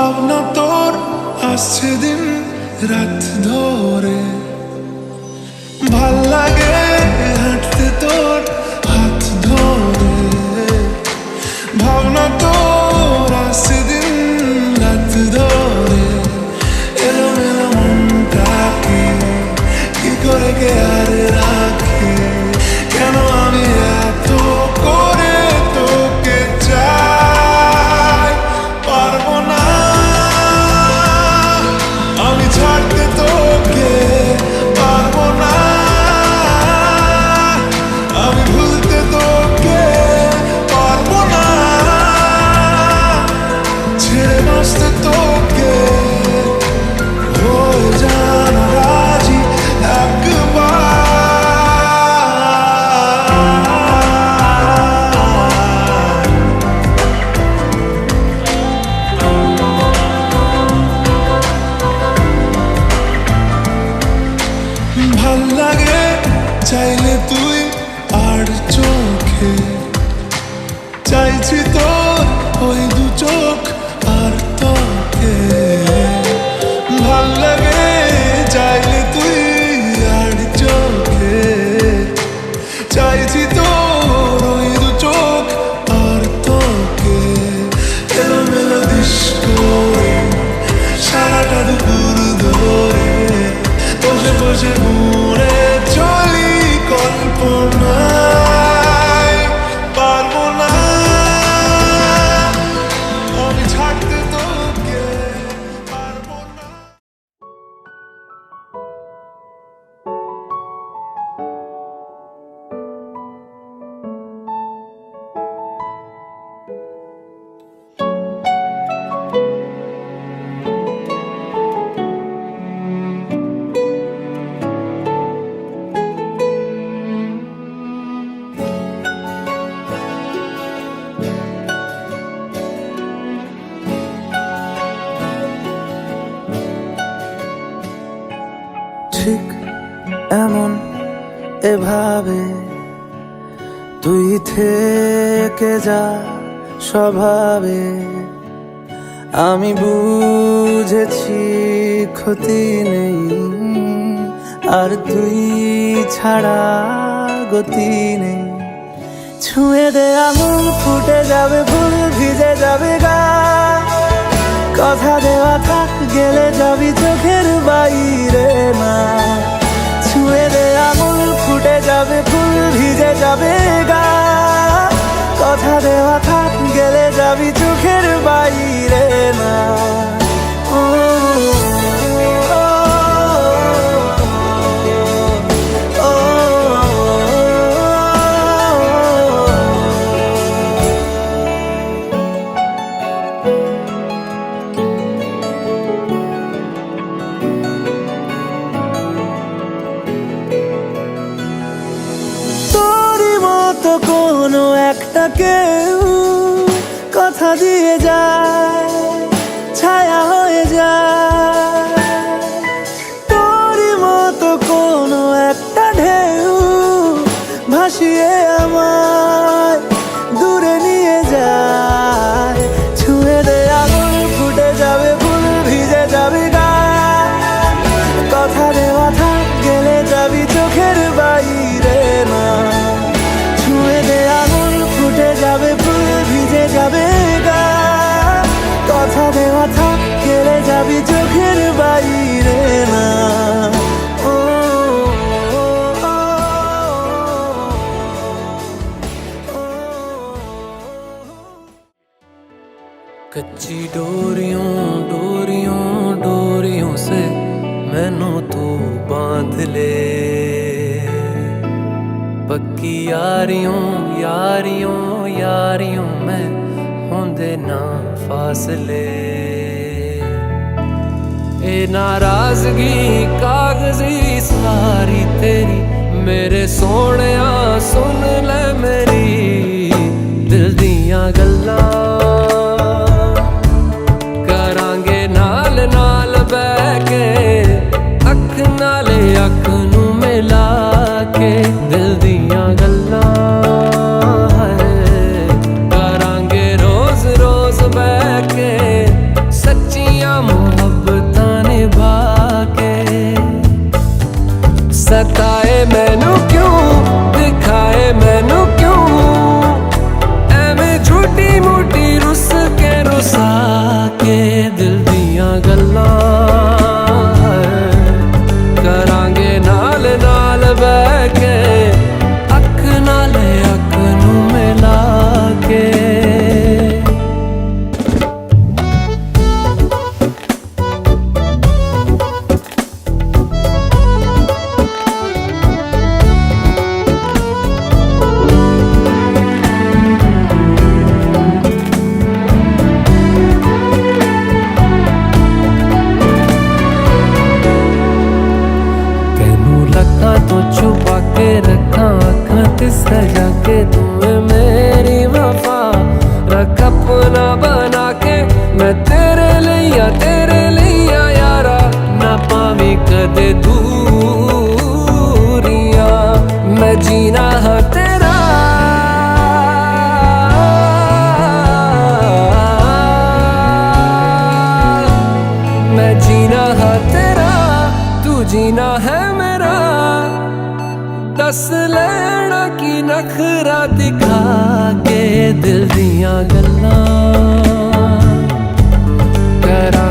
ভাবনা তোর আসছে দিন রাত ধরে, ভাল লাগে হাঁটতে তোর হাত ধরে। ভাবনা তোর আসছে দিন রাত ধরে, এলোমেলো মনটাকে কি করে কে আর রাখে, কেন আমি এত করে তোকে চাই। পারবো না আমি ছাড়তে তোকে, পারবো না আমি ভুলতে তোকে, পারবো না ছেড়ে বাঁচতে তোকে। হয়ে জানা রাজি একবার, ভাল লাগে চাইলে তুই আর চোখে, চাইছি তোর ওই দু চোখ আর তোকে। ভাল লাগে চাইলে তুই আর চোখে, চাইছি তোর ওই দু চোখ আর তোকে। এলোমেলো দিস করে সারাটা দুপুর ধরে, বসে বসে ঘুরে চলি কল্পনায়। পারবো না আমি ছাড়তে তোকে, পারবো না। ঠিক এমন এভাবে তুই থেকে যা স্বভাবে, আমি বুঝেছি ক্ষতি নেই আর তুই ছাড়া গতি নেই। ছুঁয়ে দে আঙুল ফুটে যাবে ফুল, ভিজে যাবে গা, কথা দেওয়া থাক গেলে যাবি চোখের বাইরে না। ছুঁয়ে দে আঙুল ফুটে যাবে ফুল, ভিজে যাবে গা, কথা দেওয়া থাক গেলে যাবি চোখের বাইরে না। তো কোনো একটা কেউ কথা দিয়ে যায়, ছায়া হয়ে যায়। তোরই মতো কোনো একটা ঢেউ ভাসিয়ে আমায় দূরে নিয়ে যায়। ছুঁয়ে দে আঙুল ফুটে যাবে ফুল, ভিজে যাবে গা, কথা দেওয়া থাক গেলে যাবি চোখের বাইরে না। যাবে ফুল, ভিজে যাবে গা, কথা দেওয়া থাক গেলে যাবি চোখের বাইরে না। कच्ची डोरियों डोरियों डोरियों से मैनू तू बांध ले, पक्की यारियों यारियों यारियों में होंदे ना फासले। ए नाराजगी कागजी सारी तेरी, मेरे सोहणिया सुन ले मेरी दिल दियां गल्लां, करांगे नाल नाल बैठ के अख नाले अख नू मिला के। दिल दियां गल्लां करांगे रोज रोज बैठ के, सच्ची सताए मैनू क्यों, दिखाए मैनू क्यों, एवें झूठी मूठी रुस के रुसा के दिल दियां गल्लां करांगे नाल नाल बह के अख नाल अख नू मिला के। तो छुपा के रखा आँखां ते सजा के तुम्हें मेरी वफा रख अपना बना के मैं तेरे लिया यारा ना पावी कदे दूरियां मैं जीना हाँ तेरा मैं जीना हाँ तेरा तू जीना है मेरा दस लेना की नखरा दिखा के दिल दियां गल्लां